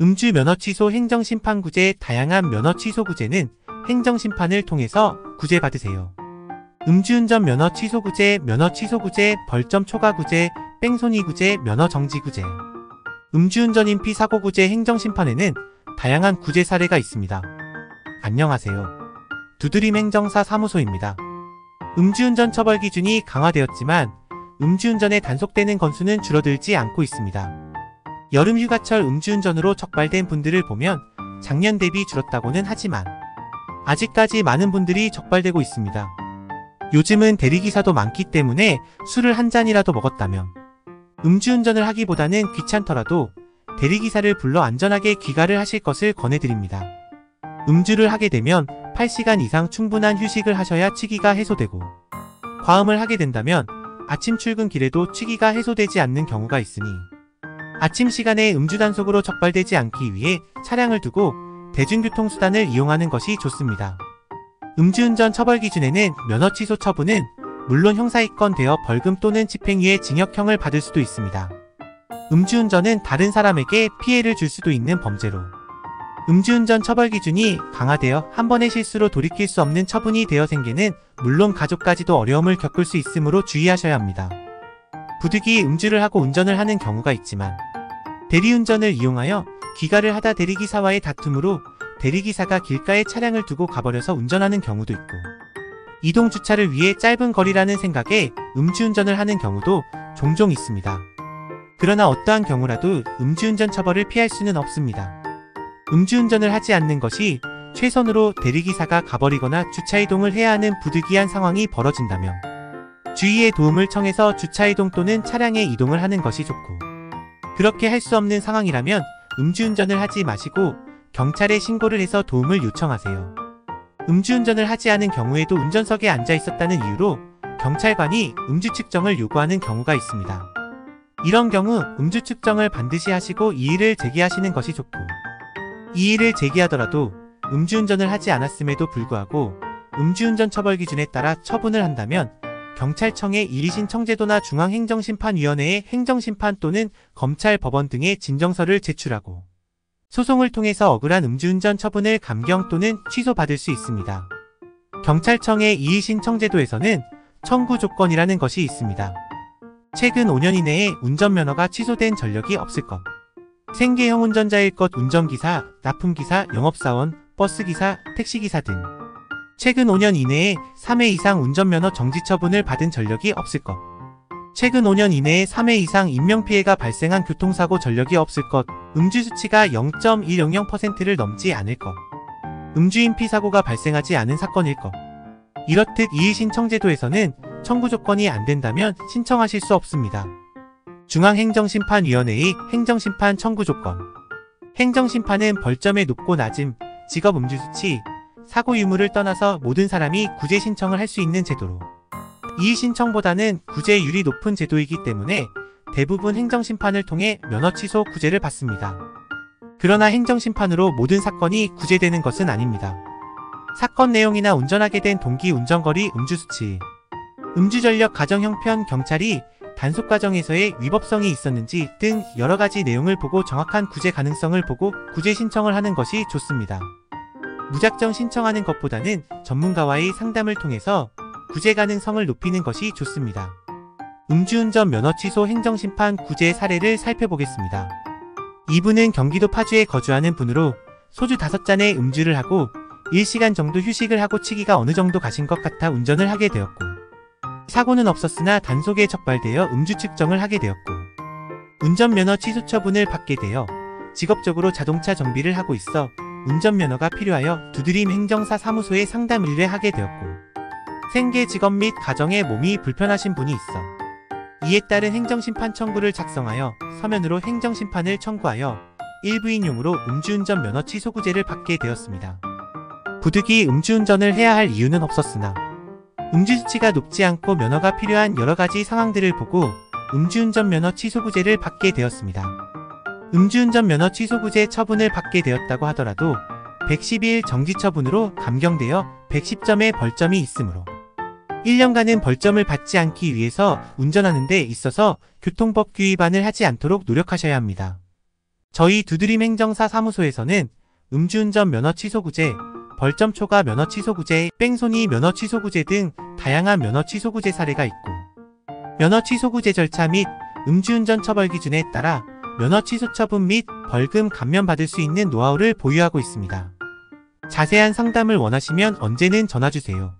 음주 면허 취소 행정심판구제. 다양한 면허 취소구제는 행정심판을 통해서 구제받으세요. 음주운전 면허 취소구제, 면허 취소구제, 벌점 초과구제, 뺑소니구제, 면허 정지구제. 음주운전 인피 사고구제. 행정심판에는 다양한 구제 사례가 있습니다. 안녕하세요. 두드림 행정사 사무소입니다. 음주운전 처벌 기준이 강화되었지만 음주운전에 단속되는 건수는 줄어들지 않고 있습니다. 여름 휴가철 음주운전으로 적발된 분들을 보면 작년 대비 줄었다고는 하지만 아직까지 많은 분들이 적발되고 있습니다. 요즘은 대리기사도 많기 때문에 술을 한 잔이라도 먹었다면 음주운전을 하기보다는 귀찮더라도 대리기사를 불러 안전하게 귀가를 하실 것을 권해드립니다. 음주를 하게 되면 8시간 이상 충분한 휴식을 하셔야 취기가 해소되고, 과음을 하게 된다면 아침 출근길에도 취기가 해소되지 않는 경우가 있으니 아침 시간에 음주 단속으로 적발되지 않기 위해 차량을 두고 대중교통수단을 이용하는 것이 좋습니다. 음주운전 처벌 기준에는 면허 취소 처분은 물론 형사입건되어 벌금 또는 집행유예 징역형을 받을 수도 있습니다. 음주운전은 다른 사람에게 피해를 줄 수도 있는 범죄로 음주운전 처벌 기준이 강화되어 한 번의 실수로 돌이킬 수 없는 처분이 되어 생기는, 물론 가족까지도 어려움을 겪을 수 있으므로 주의하셔야 합니다. 부득이 음주를 하고 운전을 하는 경우가 있지만 대리운전을 이용하여 귀가를 하다 대리기사와의 다툼으로 대리기사가 길가에 차량을 두고 가버려서 운전하는 경우도 있고, 이동 주차를 위해 짧은 거리라는 생각에 음주운전을 하는 경우도 종종 있습니다. 그러나 어떠한 경우라도 음주운전 처벌을 피할 수는 없습니다. 음주운전을 하지 않는 것이 최선으로 대리기사가 가버리거나 주차이동을 해야 하는 부득이한 상황이 벌어진다면 주위의 도움을 청해서 주차이동 또는 차량의 이동을 하는 것이 좋고, 그렇게 할 수 없는 상황이라면 음주운전을 하지 마시고 경찰에 신고를 해서 도움을 요청하세요. 음주운전을 하지 않은 경우에도 운전석에 앉아 있었다는 이유로 경찰관이 음주 측정을 요구하는 경우가 있습니다. 이런 경우 음주 측정을 반드시 하시고 이의를 제기하시는 것이 좋고, 이의를 제기하더라도 음주운전을 하지 않았음에도 불구하고 음주운전 처벌 기준에 따라 처분을 한다면 경찰청에 이의신청제도나 중앙행정심판위원회에 행정심판 또는 검찰, 법원 등의 진정서를 제출하고 소송을 통해서 억울한 음주운전 처분을 감경 또는 취소받을 수 있습니다. 경찰청의 이의신청제도에서는 청구 조건이라는 것이 있습니다. 최근 5년 이내에 운전면허가 취소된 전력이 없을 것, 생계형 운전자일 것, 운전기사, 납품기사, 영업사원, 버스기사, 택시기사 등 최근 5년 이내에 3회 이상 운전면허 정지 처분을 받은 전력이 없을 것, 최근 5년 이내에 3회 이상 인명피해가 발생한 교통사고 전력이 없을 것, 음주수치가 0.100%를 넘지 않을 것, 음주인피 사고가 발생하지 않은 사건일 것. 이렇듯 이의신청제도에서는 청구 조건이 안 된다면 신청하실 수 없습니다. 중앙행정심판위원회의 행정심판 청구 조건. 행정심판은 벌점의 높고 낮음, 직업 음주수치, 사고 유무를 떠나서 모든 사람이 구제 신청을 할 수 있는 제도로 이의신청보다는 구제율이 높은 제도이기 때문에 대부분 행정심판을 통해 면허 취소 구제를 받습니다. 그러나 행정심판으로 모든 사건이 구제되는 것은 아닙니다. 사건 내용이나 운전하게 된 동기, 운전거리, 음주수치, 음주전력, 가정형편, 경찰이 단속 과정에서의 위법성이 있었는지 등 여러가지 내용을 보고 정확한 구제 가능성을 보고 구제 신청을 하는 것이 좋습니다. 무작정 신청하는 것보다는 전문가와의 상담을 통해서 구제 가능성을 높이는 것이 좋습니다. 음주운전 면허 취소 행정심판 구제 사례를 살펴보겠습니다. 이분은 경기도 파주에 거주하는 분으로 소주 5잔에 음주를 하고 1시간 정도 휴식을 하고 치기가 어느 정도 가신 것 같아 운전을 하게 되었고, 사고는 없었으나 단속에 적발되어 음주 측정을 하게 되었고, 운전면허 취소 처분을 받게 되어 직업적으로 자동차 정비를 하고 있어 운전면허가 필요하여 두드림 행정사 사무소에 상담 의뢰하게 되었고, 생계, 직업 및 가정에 몸이 불편하신 분이 있어 이에 따른 행정심판 청구를 작성하여 서면으로 행정심판을 청구하여 일부인용으로 음주운전 면허 취소구제를 받게 되었습니다. 부득이 음주운전을 해야 할 이유는 없었으나 음주수치가 높지 않고 면허가 필요한 여러가지 상황들을 보고 음주운전 면허 취소구제를 받게 되었습니다. 음주운전 면허 취소구제 처분을 받게 되었다고 하더라도 112일 정지처분으로 감경되어 110점의 벌점이 있으므로 1년간은 벌점을 받지 않기 위해서 운전하는 데 있어서 교통법규 위반을 하지 않도록 노력하셔야 합니다. 저희 두드림 행정사 사무소에서는 음주운전 면허 취소구제, 벌점 초과 면허 취소구제, 뺑소니 면허 취소구제 등 다양한 면허 취소구제 사례가 있고, 면허 취소구제 절차 및 음주운전 처벌 기준에 따라 면허 취소 처분 및 벌금 감면받을 수 있는 노하우를 보유하고 있습니다. 자세한 상담을 원하시면 언제든 전화주세요.